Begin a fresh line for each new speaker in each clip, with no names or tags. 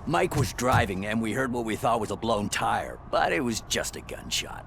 Mike was driving and we heard what we thought was a blown tire, but it was just a gunshot.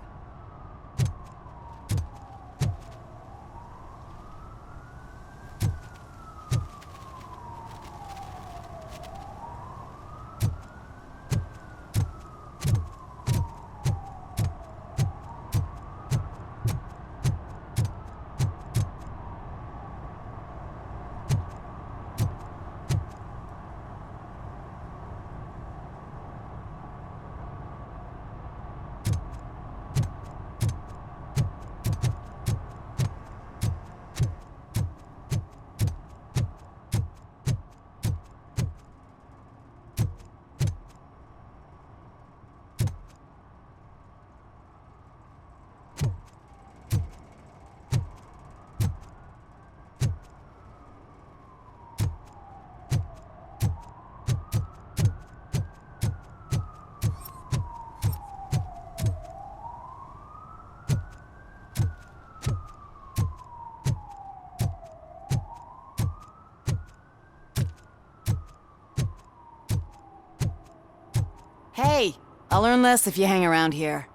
Hey, I'll earn less if you hang around here.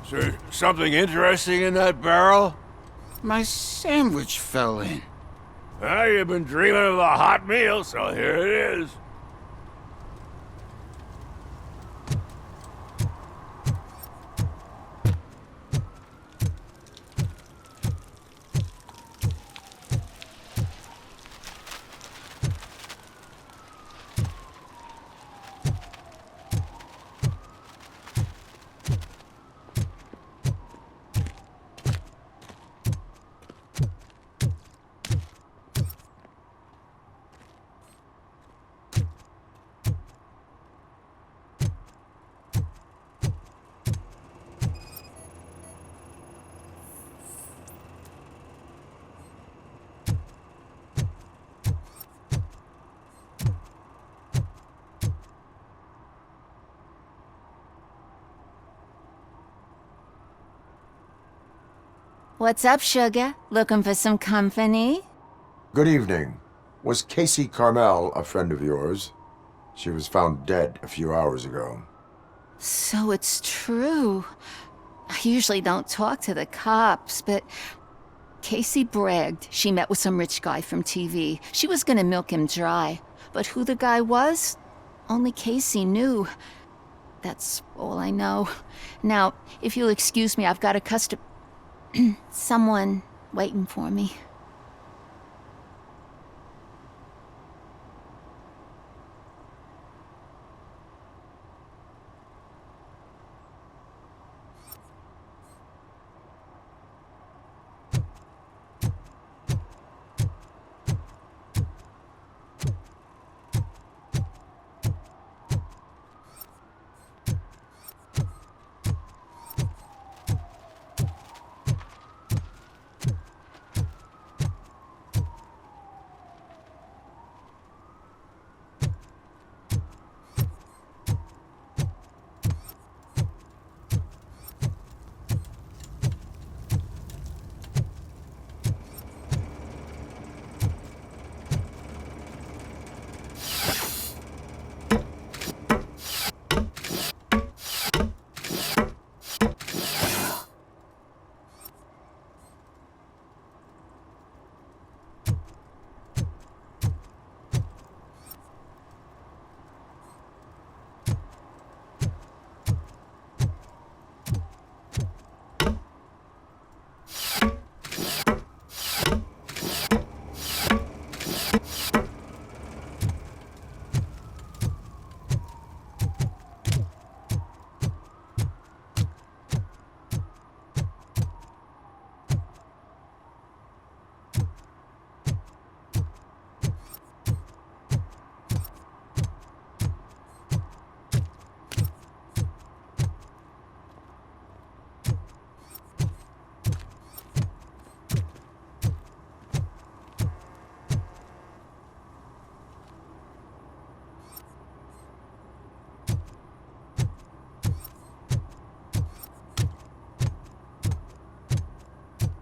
Is there something interesting in that barrel?
My sandwich fell in.
Well, you've been dreaming of a hot meal, so here it is.
What's up, sugar? Looking for some company?
Good evening. Was Casey Carmel a friend of yours? She was found dead a few hours ago.
So it's true. I usually don't talk to the cops, but Casey bragged she met with some rich guy from TV. She was gonna milk him dry. But who the guy was? Only Casey knew. That's all I know. Now, if you'll excuse me, I've got a someone waiting for me.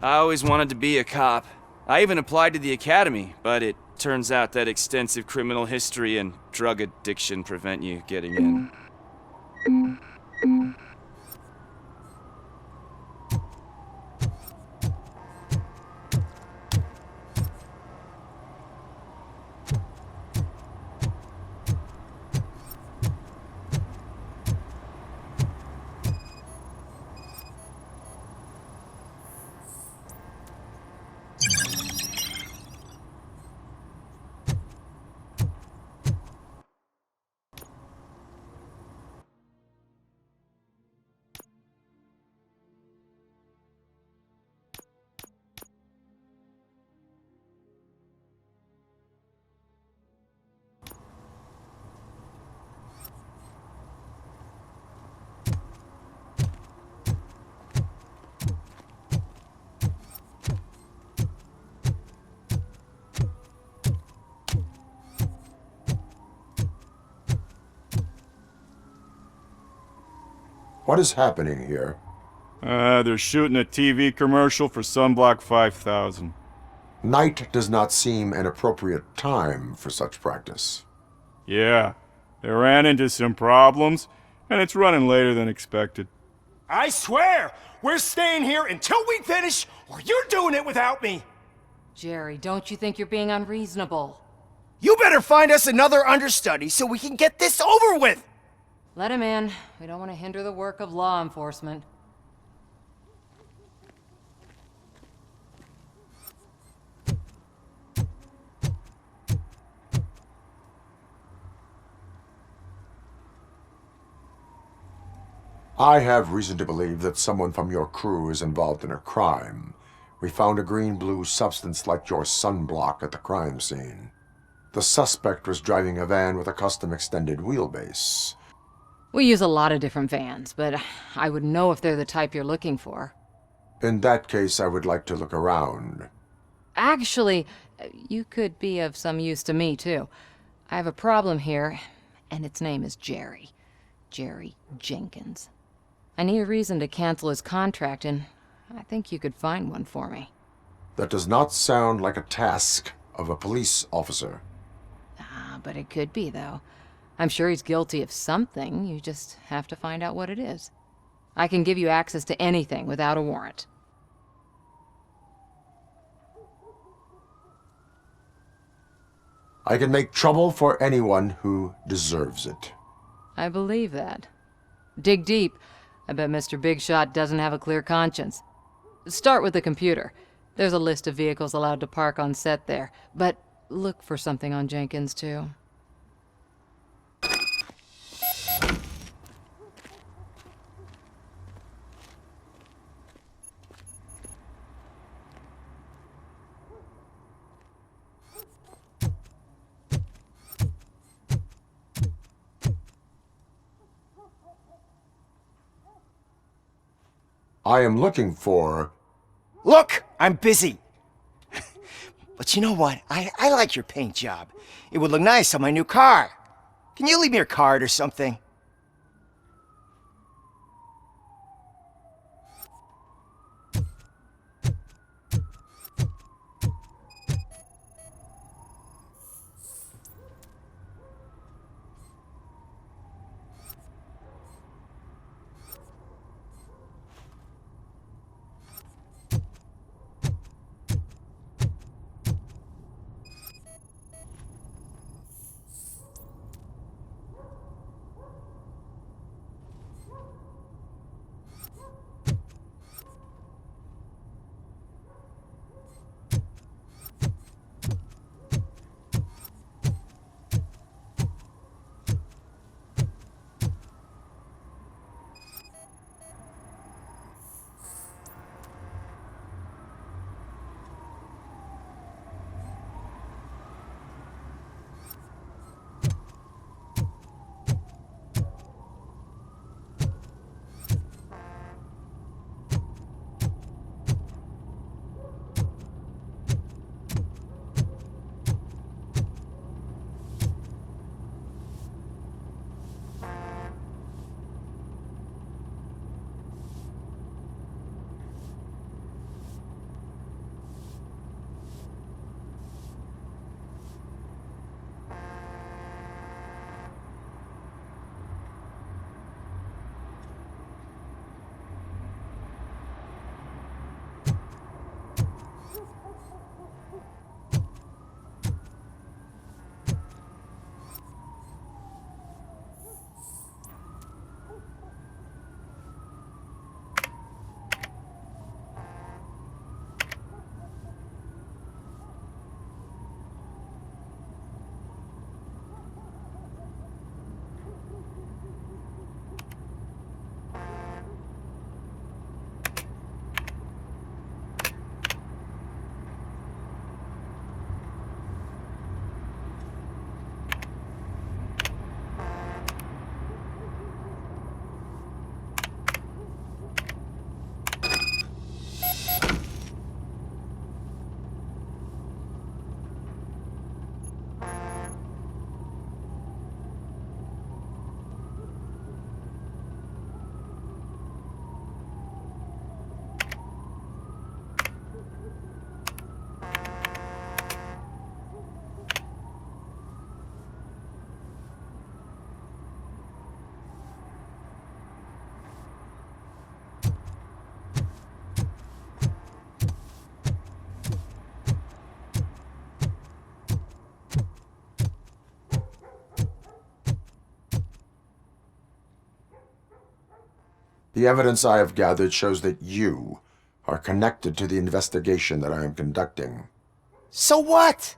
I always wanted to be a cop. I even applied to the academy, but it turns out that extensive criminal history and drug addiction prevent you getting in.
What is happening here?
They're shooting a TV commercial for Sunblock 5000.
Night does not seem an appropriate time for such practice.
Yeah, they ran into some problems, and it's running later than expected.
I swear, we're staying here until we finish, or you're doing it without me!
Jerry, don't you think you're being unreasonable?
You better find us another understudy so we can get this over with!
Let him in. We don't want to hinder the work of law enforcement.
I have reason to believe that someone from your crew is involved in a crime. We found a green-blue substance like your sunblock at the crime scene. The suspect was driving a van with a custom extended wheelbase.
We use a lot of different vans, but I would know if they're the type you're looking for.
In that case, I would like to look around.
Actually, you could be of some use to me, too. I have a problem here, and its name is Jerry. Jerry Jenkins. I need a reason to cancel his contract, and I think you could find one for me.
That does not sound like a task of a police officer.
But it could be, though. I'm sure he's guilty of something. You just have to find out what it is. I can give you access to anything without a warrant.
I can make trouble for anyone who deserves it.
I believe that. Dig deep. I bet Mr. Big Shot doesn't have a clear conscience. Start with the computer. There's a list of vehicles allowed to park on set there, but look for something on Jenkins, too.
I am looking for...
Look, I'm busy. But you know what? I like your paint job. It would look nice on my new car. Can you leave me your card or something?
The evidence I have gathered shows that you are connected to the investigation that I am conducting.
So what?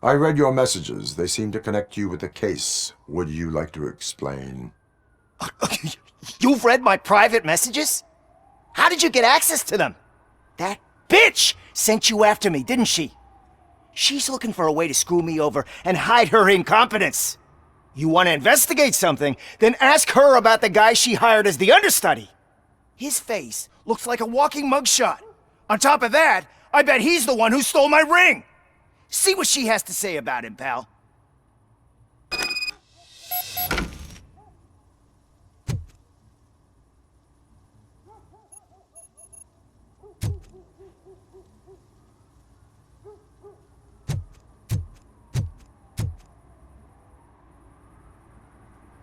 I read your messages. They seem to connect you with the case. Would you like to explain?
You've read my private messages? How did you get access to them? That bitch sent you after me, didn't she? She's looking for a way to screw me over and hide her incompetence. You want to investigate something, then ask her about the guy she hired as the understudy. His face looks like a walking mugshot. On top of that, I bet he's the one who stole my ring. See what she has to say about him, pal.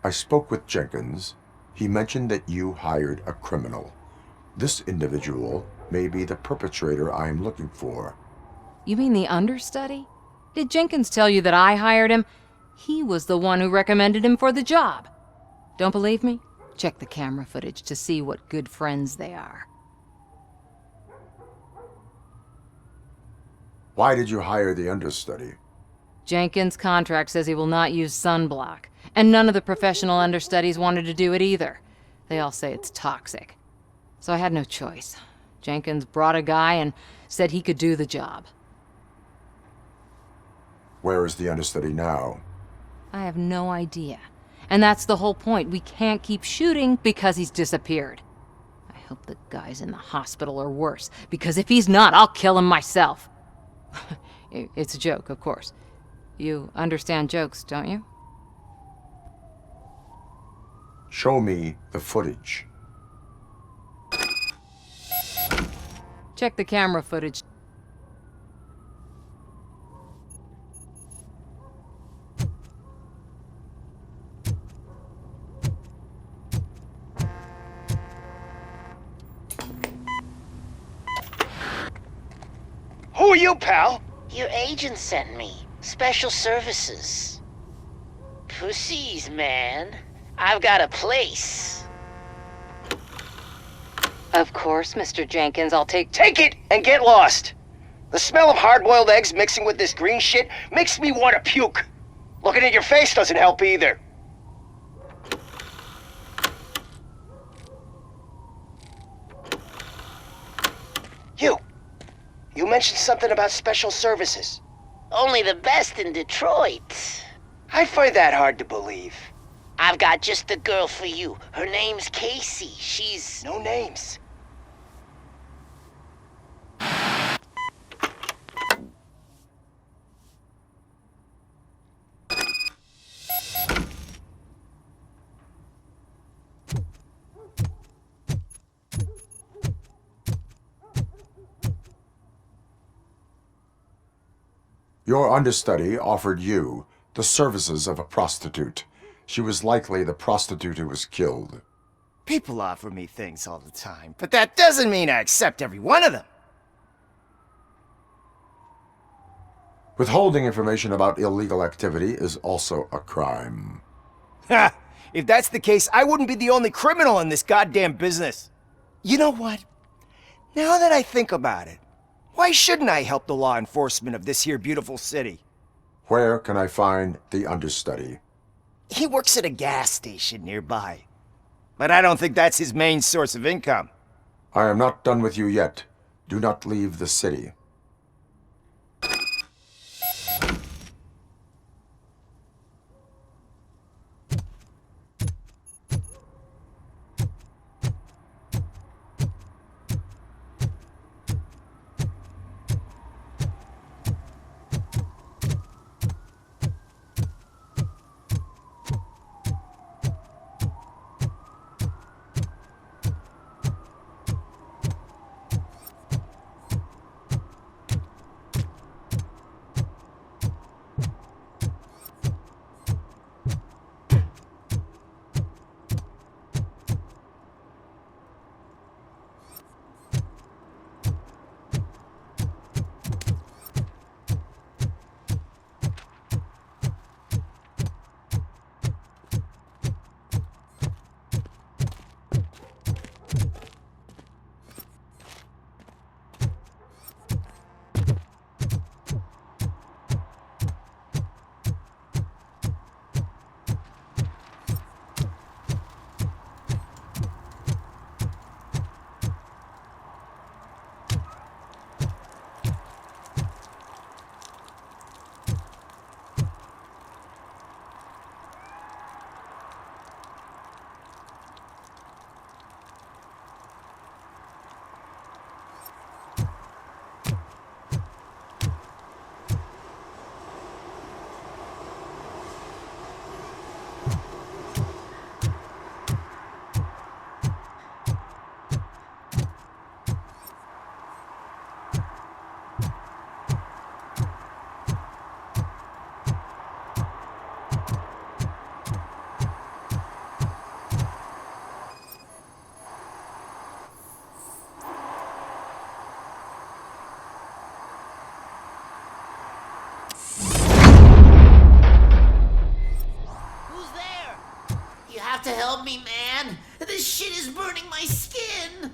I spoke with Jenkins. He mentioned that you hired a criminal. This individual may be the perpetrator I am looking for.
You mean the understudy? Did Jenkins tell you that I hired him? He was the one who recommended him for the job. Don't believe me? Check the camera footage to see what good friends they are.
Why did you hire the understudy?
Jenkins' contract says he will not use sunblock, and none of the professional understudies wanted to do it either. They all say it's toxic. So I had no choice. Jenkins brought a guy and said he could do the job.
Where is the understudy now?
I have no idea. And that's the whole point. We can't keep shooting because he's disappeared. I hope the guy's in the hospital or worse, because if he's not, I'll kill him myself. It's a joke, of course. You understand jokes, don't you?
Show me the footage.
Check the camera footage.
Who are you, pal?
Your agent sent me. Special services. Pussies, man. I've got a place.
Of course, Mr. Jenkins, I'll take
Take it and get lost. The smell of hard-boiled eggs mixing with this green shit makes me want to puke. Looking at your face doesn't help either. You mentioned something about special services.
Only the best in Detroit.
I find that hard to believe.
I've got just the girl for you. Her name's Casey. She's...
No names.
Your understudy offered you the services of a prostitute. She was likely the prostitute who was killed.
People offer me things all the time, but that doesn't mean I accept every one of them.
Withholding information about illegal activity is also a crime.
Ha! If that's the case, I wouldn't be the only criminal in this goddamn business. You know what? Now that I think about it, why shouldn't I help the law enforcement of this here beautiful city?
Where can I find the understudy?
He works at a gas station nearby. But I don't think that's his main source of income.
I am not done with you yet. Do not leave the city.
help me, man. This shit is burning my skin.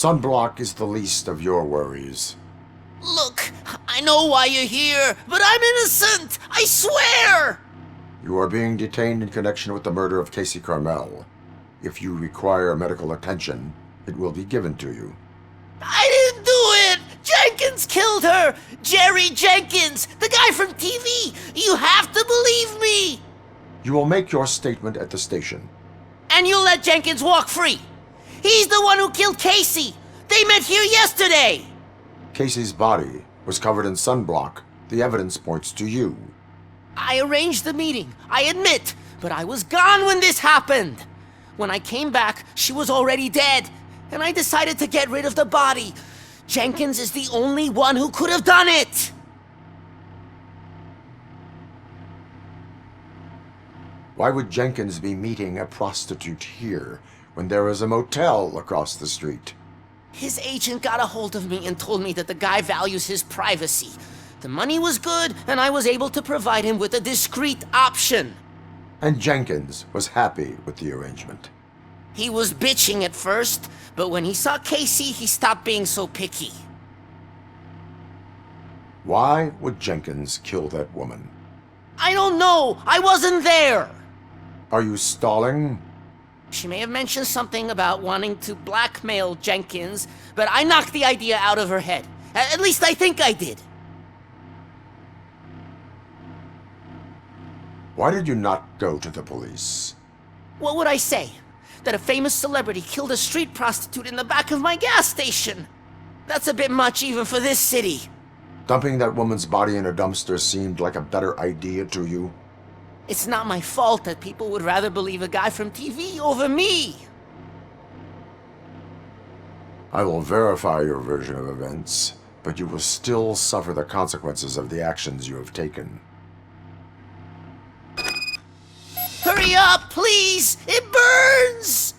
Sunblock is the least of your worries.
Look, I know why you're here, but I'm innocent! I swear!
You are being detained in connection with the murder of Casey Carmel. If you require medical attention, it will be given to you.
I didn't do it! Jenkins killed her! Jerry Jenkins, the guy from TV! You have to believe me!
You will make your statement at the station.
And you'll let Jenkins walk free! He's the one who killed Casey! They met here yesterday!
Casey's body was covered in sunblock. The evidence points to you.
I arranged the meeting, I admit, but I was gone when this happened. When I came back, she was already dead, and I decided to get rid of the body. Jenkins is the only one who could have done it!
Why would Jenkins be meeting a prostitute here when there is a motel across the street?
His agent got a hold of me and told me that the guy values his privacy. The money was good, and I was able to provide him with a discreet option.
And Jenkins was happy with the arrangement.
He was bitching at first, but when he saw Casey, he stopped being so picky.
Why would Jenkins kill that woman?
I don't know! I wasn't there!
Are you stalling?
She may have mentioned something about wanting to blackmail Jenkins, but I knocked the idea out of her head. At least I think I did.
Why did you not go to the police?
What would I say? That a famous celebrity killed a street prostitute in the back of my gas station? That's a bit much even for this city.
Dumping that woman's body in a dumpster seemed like a better idea to you?
It's not my fault that people would rather believe a guy from TV over me.
I will verify your version of events, but you will still suffer the consequences of the actions you have taken.
Hurry up, please! It burns!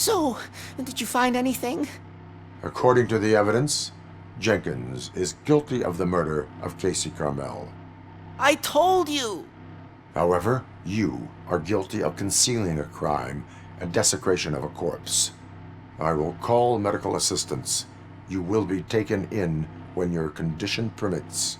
So, did you find anything?
According to the evidence, Jenkins is guilty of the murder of Casey Carmel.
I told you!
However, you are guilty of concealing a crime and desecration of a corpse. I will call medical assistance. You will be taken in when your condition permits.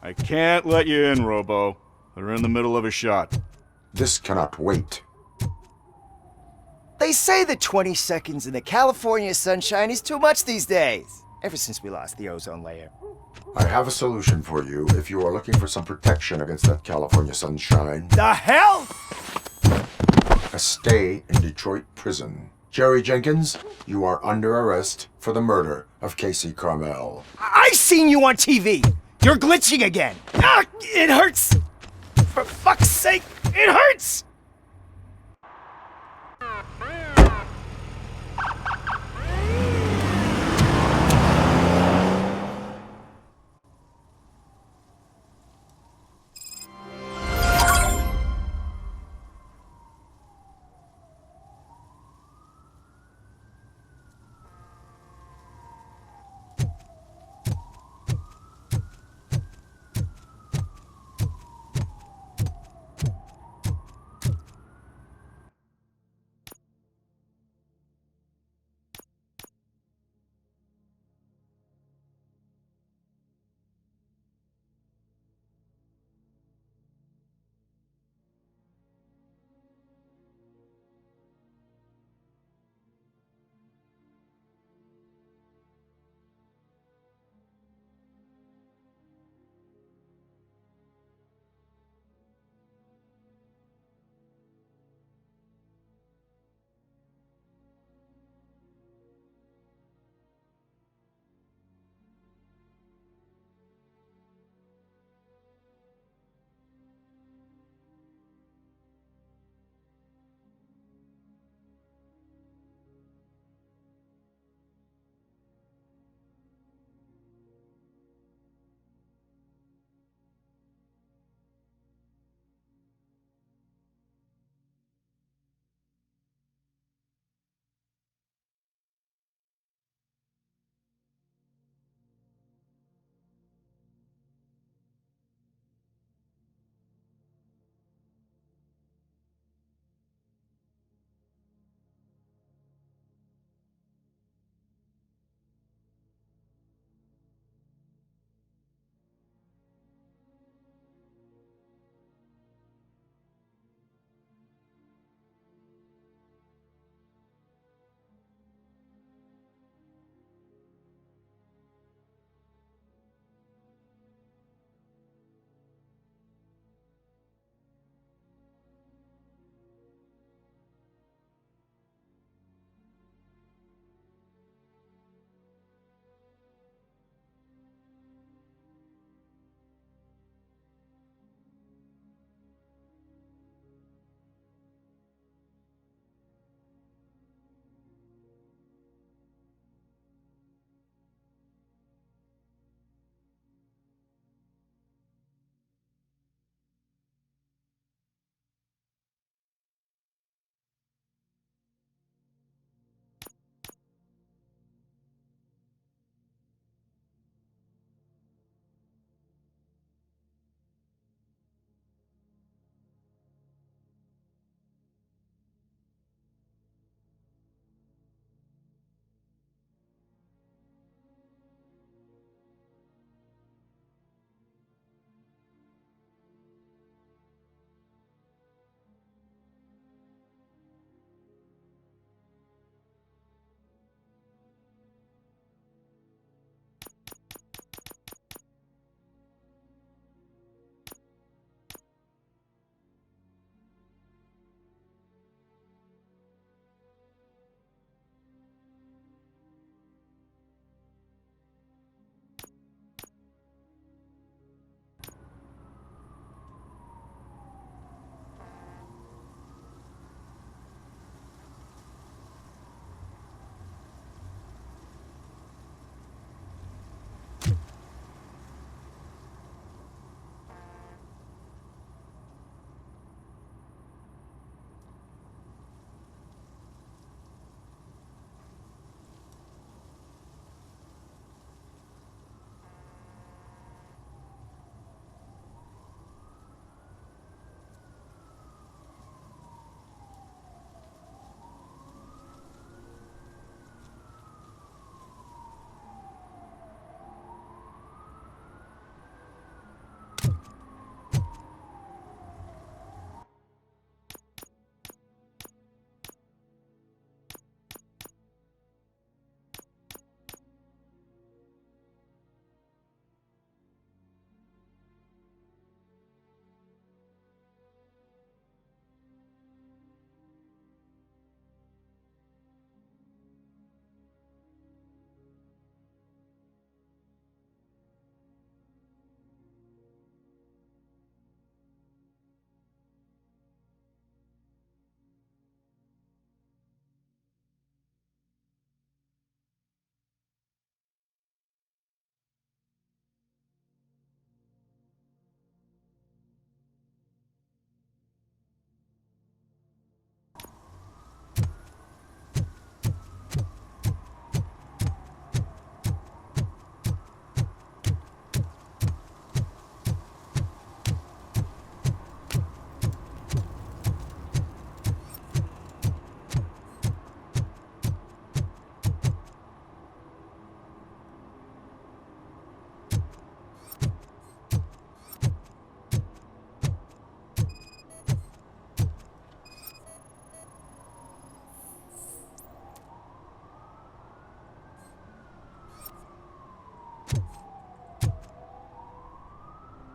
I can't let you in, Robo. They're in the middle of a shot.
This cannot wait.
They say that 20 seconds in the California sunshine is too much these days. Ever since we lost the ozone layer.
I have a solution for you if you are looking for some protection against that California sunshine.
The hell?
A stay in Detroit prison. Jerry Jenkins, you are under arrest for the murder of Casey Carmel.
I seen you on TV. You're glitching again. Ah, it hurts. For fuck's sake, it hurts.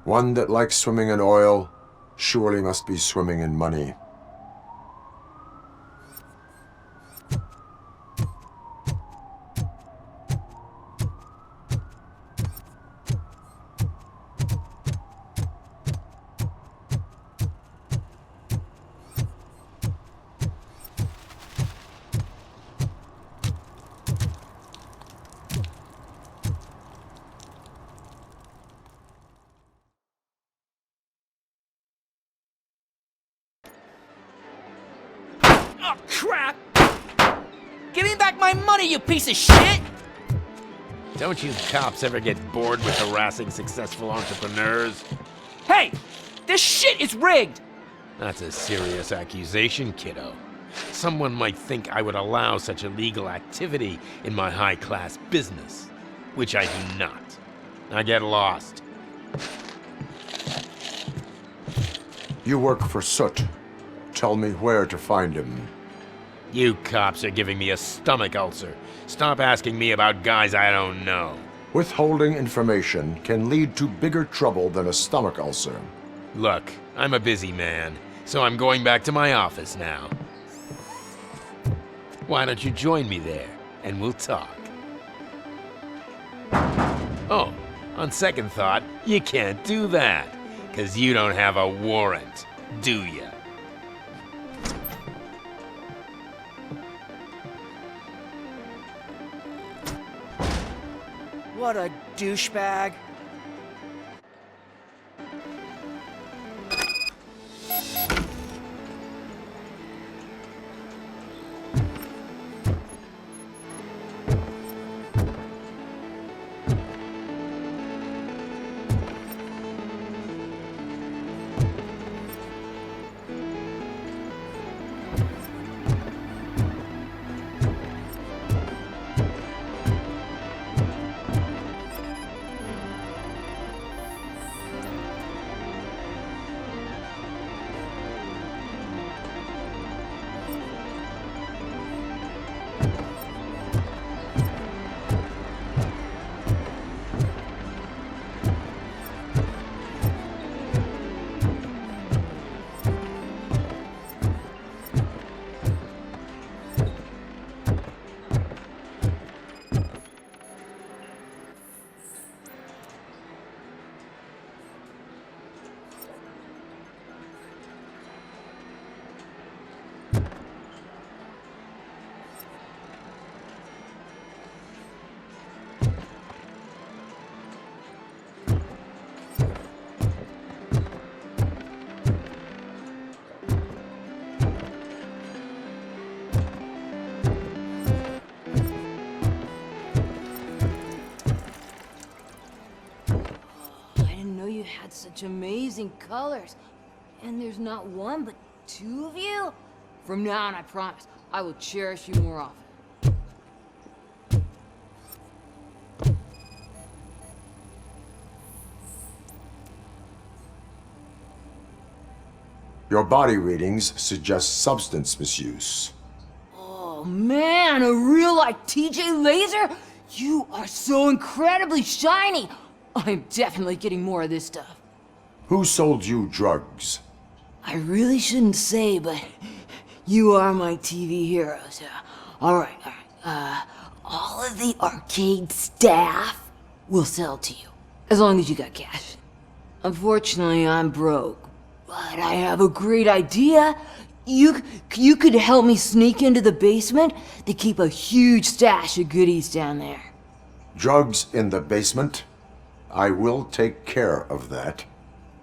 One that likes swimming in oil surely must be swimming in money.
Oh, crap! Give me back my money, you piece of shit!
Don't you cops ever get bored with harassing successful entrepreneurs?
Hey! This shit is rigged!
That's a serious accusation, kiddo. Someone might think I would allow such illegal activity in my high-class business, which I do not. Now get lost.
You work for Soot. Tell me where to find him.
You cops are giving me a stomach ulcer. Stop asking me about guys I don't know.
Withholding information can lead to bigger trouble than a stomach ulcer.
Look, I'm a busy man, so I'm going back to my office now. Why don't you join me there, and we'll talk. Oh, on second thought, you can't do that, 'cause you don't have a warrant, do ya?
What a douchebag.
Had such amazing colors. And there's not one, but two of you? From now on, I promise, I will cherish you more often.
Your body readings suggest substance misuse.
Oh man, a real like TJ Laser? You are so incredibly shiny! I'm definitely getting more of this stuff.
Who sold you drugs?
I really shouldn't say, but you are my TV heroes. Alright. All of the arcade staff will sell to you, as long as you got cash. Unfortunately, I'm broke, but I have a great idea. You could help me sneak into the basement. They keep a huge stash of goodies down there.
Drugs in the basement? I will take care of that.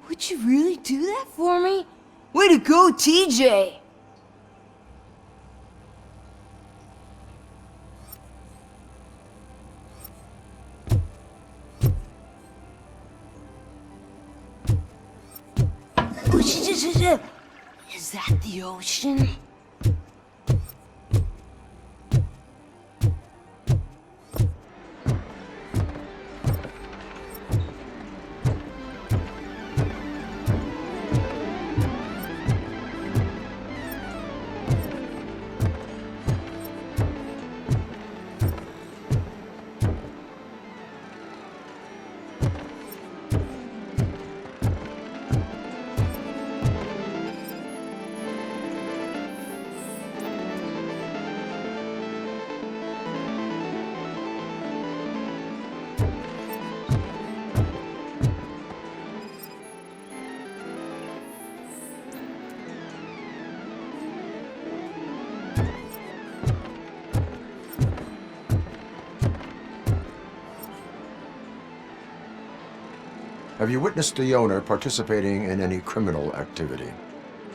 Would you really do that for me? Way to go, TJ! Is that the ocean?
Have you witnessed the owner participating in any criminal activity?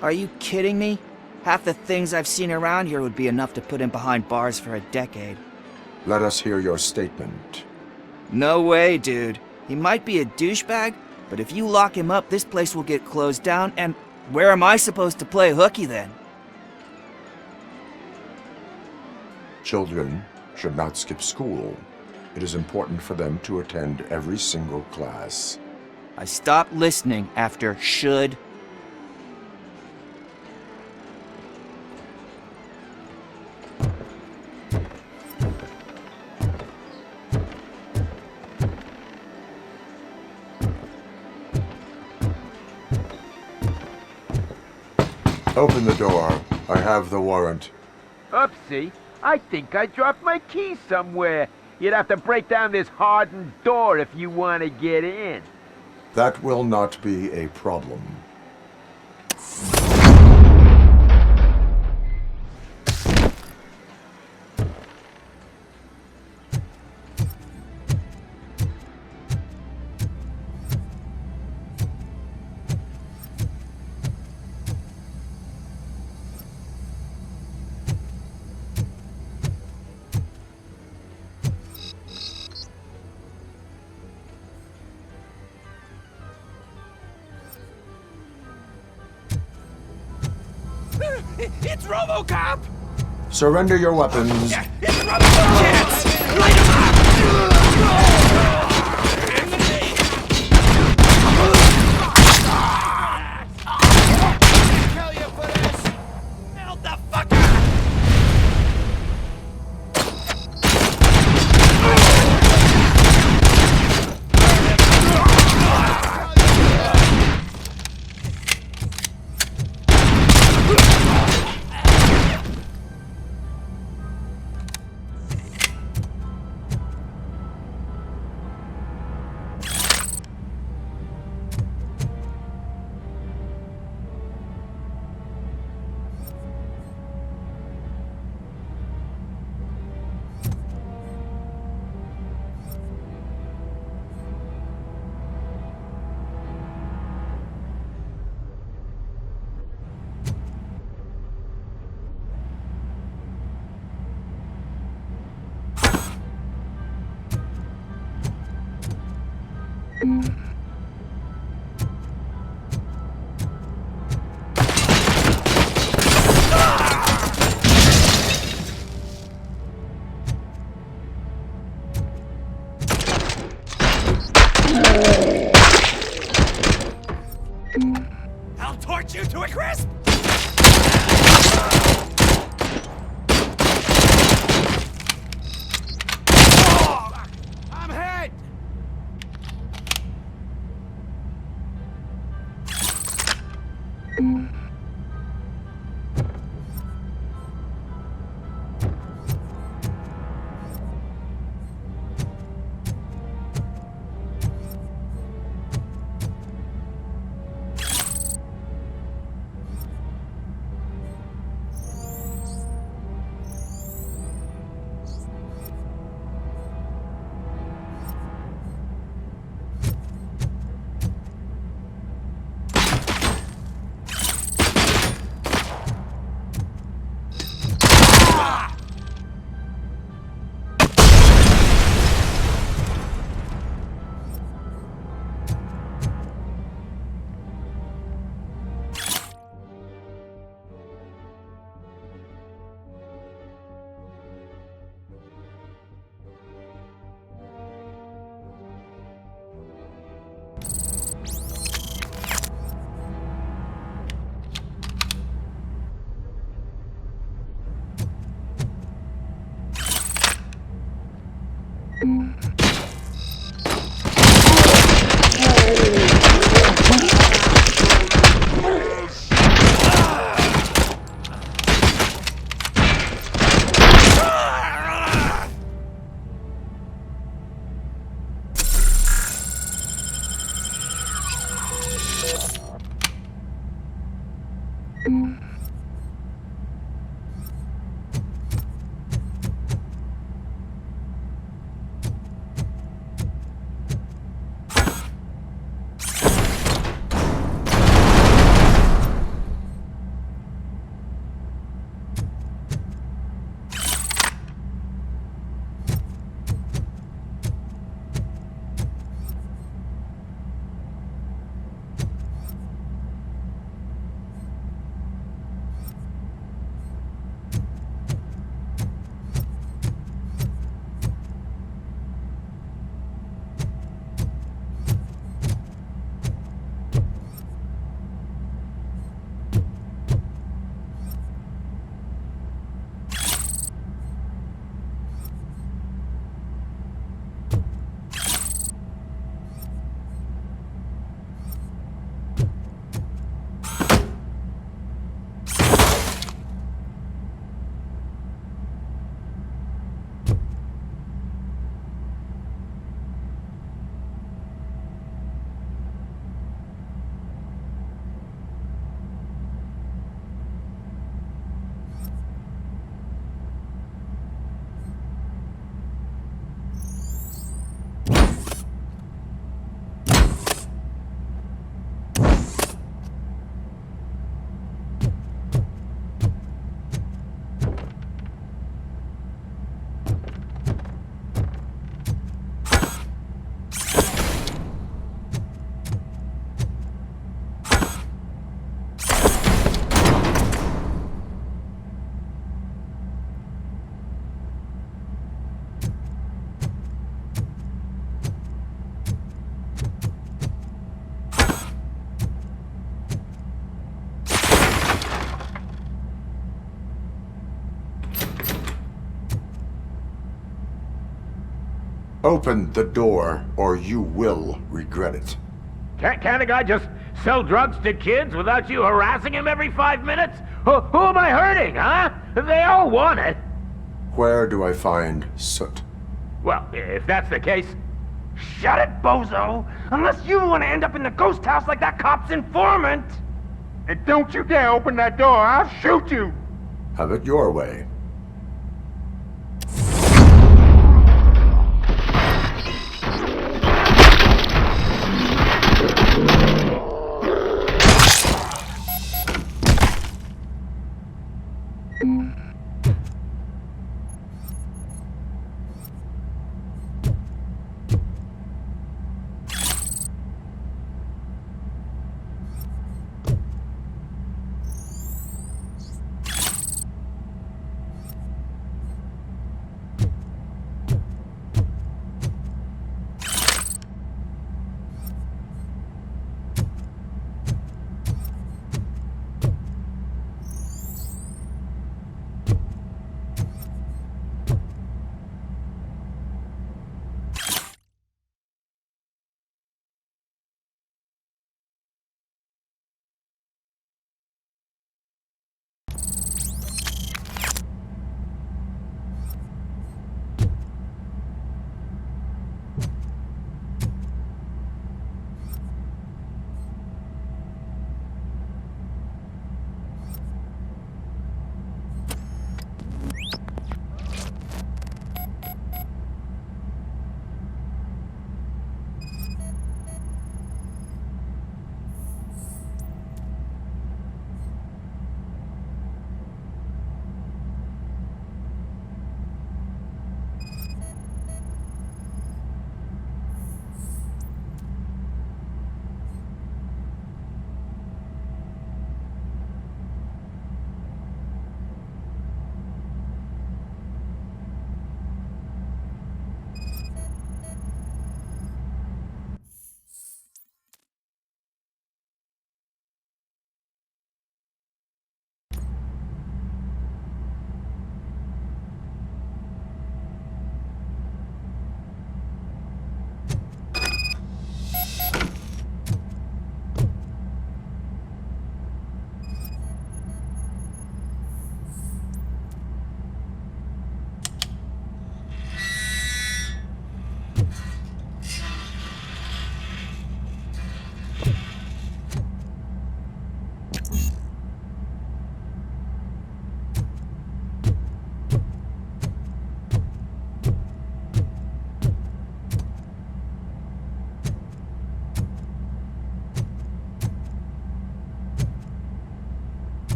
Are you kidding me? Half the things I've seen around here would be enough to put him behind bars for a decade.
Let us hear your statement.
No way, dude. He might be a douchebag, but if you lock him up, this place will get closed down, and where am I supposed to play hooky then?
Children should not skip school. It is important for them to attend every single class.
I stopped listening after should.
Open the door. I have the warrant.
Oopsie, I think I dropped my keys somewhere. You'd have to break down this hardened door if you want to get in.
That will not be a problem.
It's RoboCop!
Surrender your weapons.
It's RoboCop! Kids! Light 'em up! Kill you for this! Held the fucker! I'll torch you to a crisp! I'm hit!
Open the door, or you will regret it.
Can't a guy just sell drugs to kids without you harassing him every 5 minutes? Who am I hurting, huh? They all want it.
Where do I find Soot?
Well, if that's the case, shut it, bozo! Unless you want to end up in the ghost house like that cop's informant! And don't you dare open that door, I'll shoot you!
Have it your way.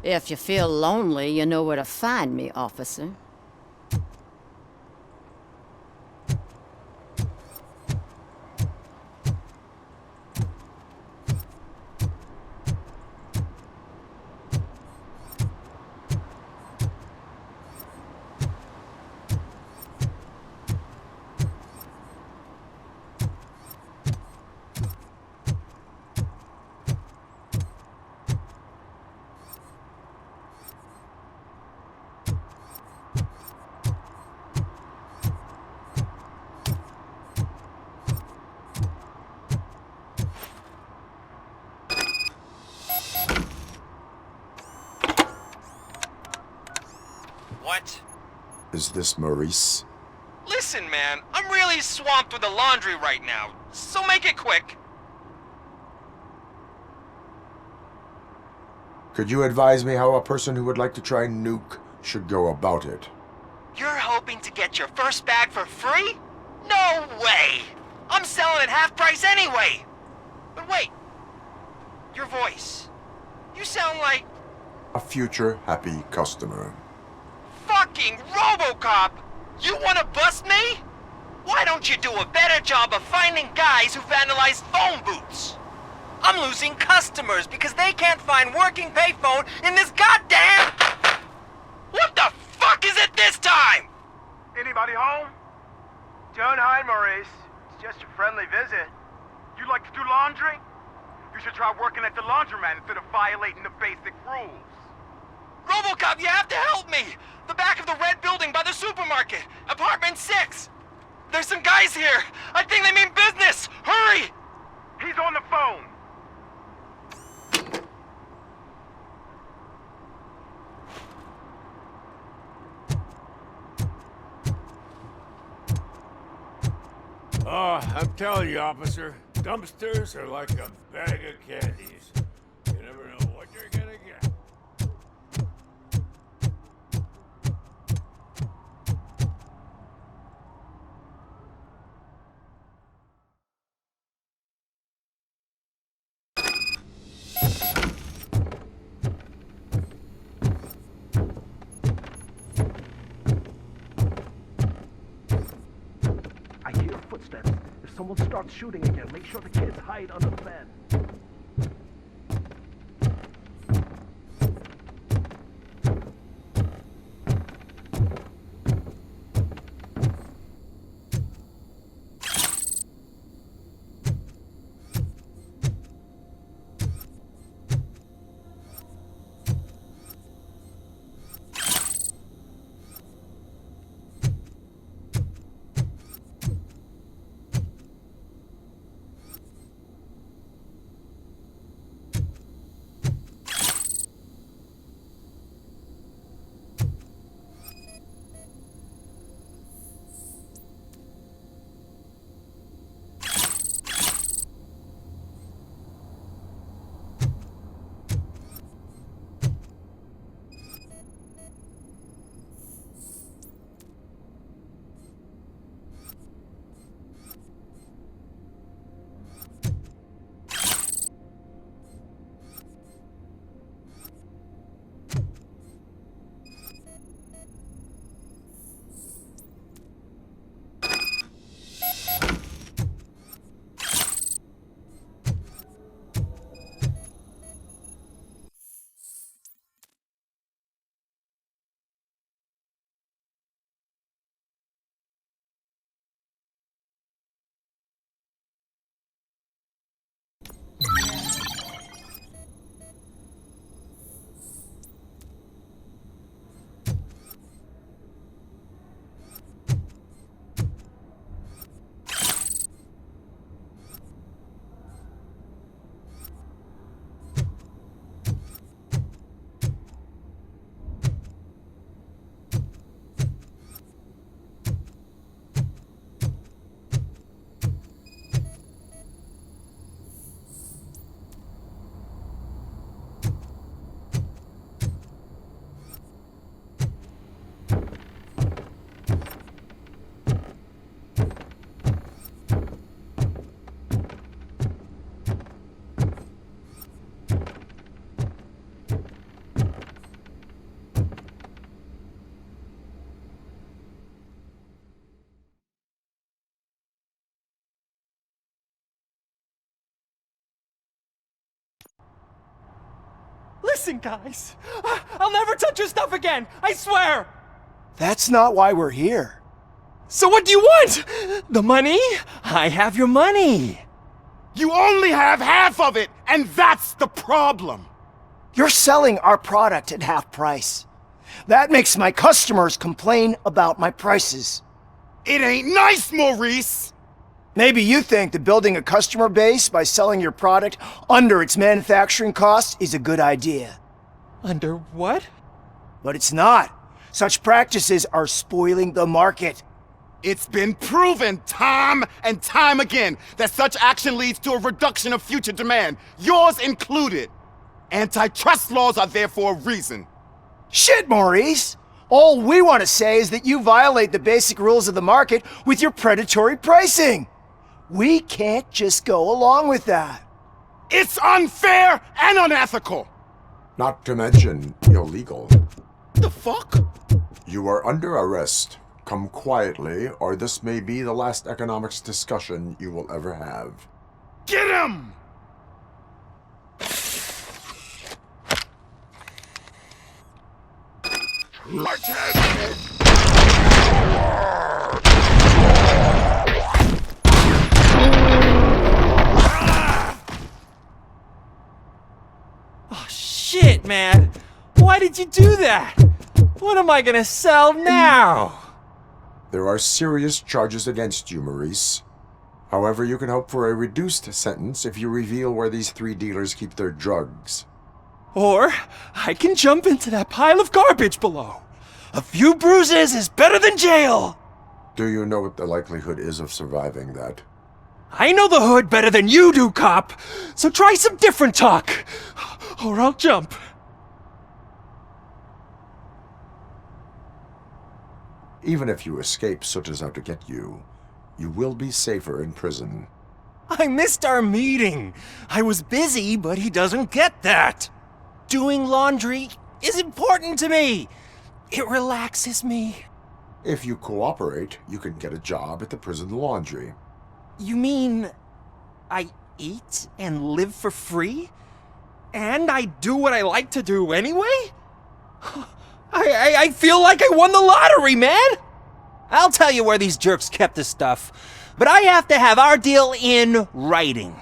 If you feel lonely, you know where to find me, officer.
What?
Is this Maurice?
Listen, man, I'm really swamped with the laundry right now, so make it quick.
Could you advise me how a person who would like to try nuke should go about it?
You're hoping to get your first bag for free? No way! I'm selling at half price anyway! But wait, your voice. You sound like...
A future happy customer.
Fucking RoboCop! You wanna bust me? Why don't you do a better job of finding guys who vandalize phone booths? I'm losing customers because they can't find working payphone in this goddamn... What the fuck is it this time?
Anybody home? Don't hide, Maurice. It's just a friendly visit. You like to do laundry? You should try working at the laundromat instead of violating the basic rules.
RoboCop, you have to help me! The back of the red building by the supermarket, apartment 6. There's some guys here. I think they mean business. Hurry!
He's on the phone.
Oh, I'm telling you, officer, dumpsters are like a bag of candies. You never know what you're gonna get.
I hear footsteps. If someone starts shooting again, make sure the kids hide under the bed.
Listen, guys. I'll never touch your stuff again. I swear.
That's not why we're here.
So what do you want? The money? I have your money.
You only have half of it, and that's the problem.
You're selling our product at half price. That makes my customers complain about my prices.
It ain't nice, Maurice!
Maybe you think that building a customer base by selling your product under its manufacturing cost is a good idea.
Under what?
But it's not. Such practices are spoiling the market.
It's been proven time and time again that such action leads to a reduction of future demand, yours included. Antitrust laws are there for a reason.
Shit, Maurice! All we want to say is that you violate the basic rules of the market with your predatory pricing. We can't just go along with that.
It's unfair and unethical!
Not to mention illegal.
The fuck?
You are under arrest. Come quietly, or this may be the last economics discussion you will ever have.
Get him!
Oh, shit, man. Why did you do that? What am I gonna sell now?
There are serious charges against you, Maurice. However, you can hope for a reduced sentence if you reveal where these 3 dealers keep their drugs.
Or I can jump into that pile of garbage below. A few bruises is better than jail.
Do you know what the likelihood is of surviving that?
I know the hood better than you do, cop. So try some different talk, or I'll jump.
Even if you escape Soot is out to get you, you will be safer in prison.
I missed our meeting. I was busy, but he doesn't get that. Doing laundry is important to me. It relaxes me.
If you cooperate, you can get a job at the prison laundry.
You mean I eat and live for free? And I do what I like to do anyway? I feel like I won the lottery, man! I'll tell you where these jerks kept this stuff, but I have to have our deal in writing.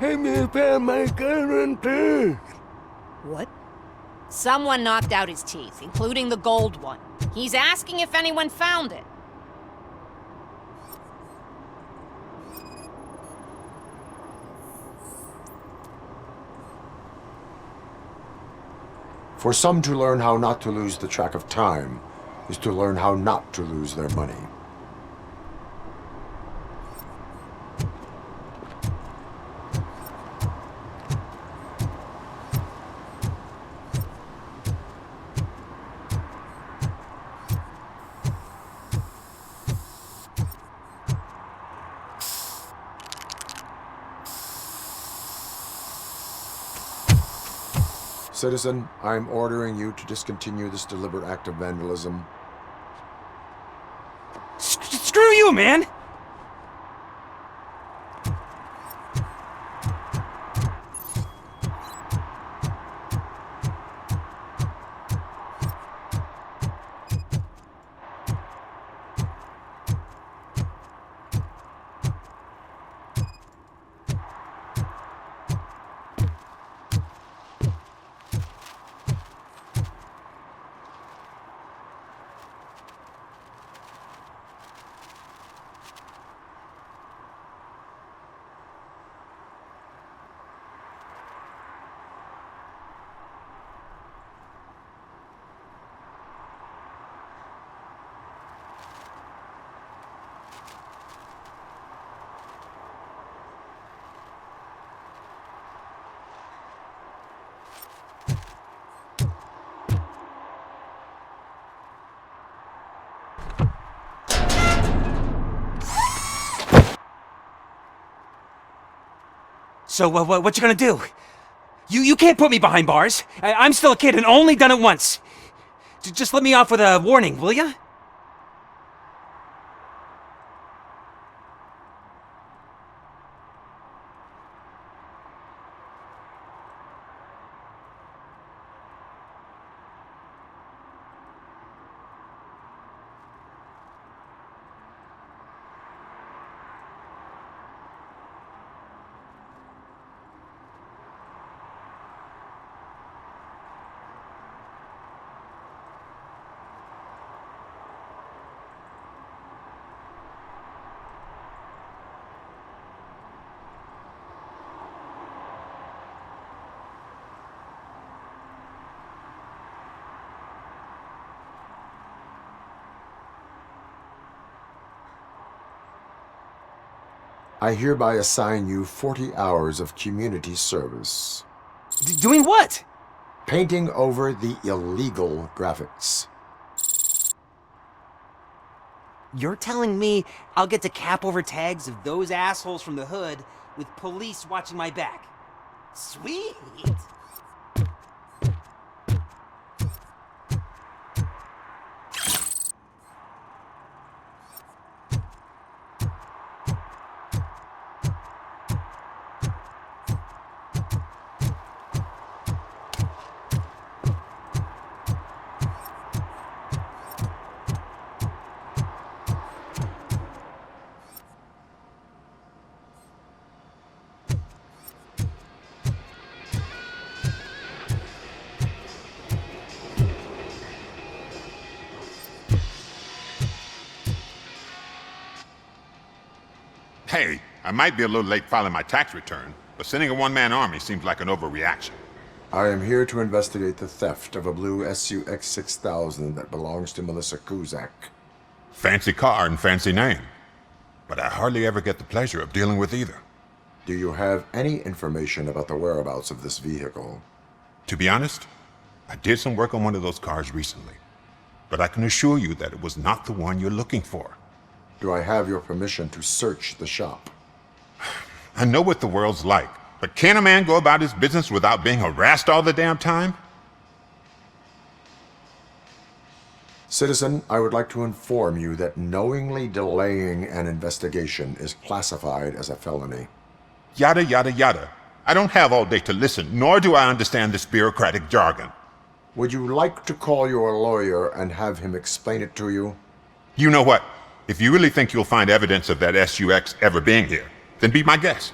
Give me back my guarantee.
What?
Someone knocked out his teeth, including the gold one. He's asking if anyone found it.
For some, to learn how not to lose the track of time is to learn how not to lose their money. Citizen, I'm ordering you to discontinue this deliberate act of vandalism.
Screw you, man! So, what you gonna do? You can't put me behind bars. I'm still a kid and only done it once. Just let me off with a warning, will ya?
I hereby assign you 40 hours of community service.
Doing what?
Painting over the illegal graphics.
You're telling me I'll get to cap over tags of those assholes from the hood with police watching my back? Sweet!
Hey, I might be a little late filing my tax return, but sending a one-man army seems like an overreaction.
I am here to investigate the theft of a blue XsX 6000 that belongs to Melissa Kuzak.
Fancy car and fancy name, but I hardly ever get the pleasure of dealing with either.
Do you have any information about the whereabouts of this vehicle?
To be honest, I did some work on one of those cars recently, but I can assure you that it was not the one you're looking for.
Do I have your permission to search the shop?
I know what the world's like, but can a man go about his business without being harassed all the damn time?
Citizen, I would like to inform you that knowingly delaying an investigation is classified as a felony.
Yada, yada, yada. I don't have all day to listen, nor do I understand this bureaucratic jargon.
Would you like to call your lawyer and have him explain it to you?
You know what? If you really think you'll find evidence of that SUX ever being here, then be my guest.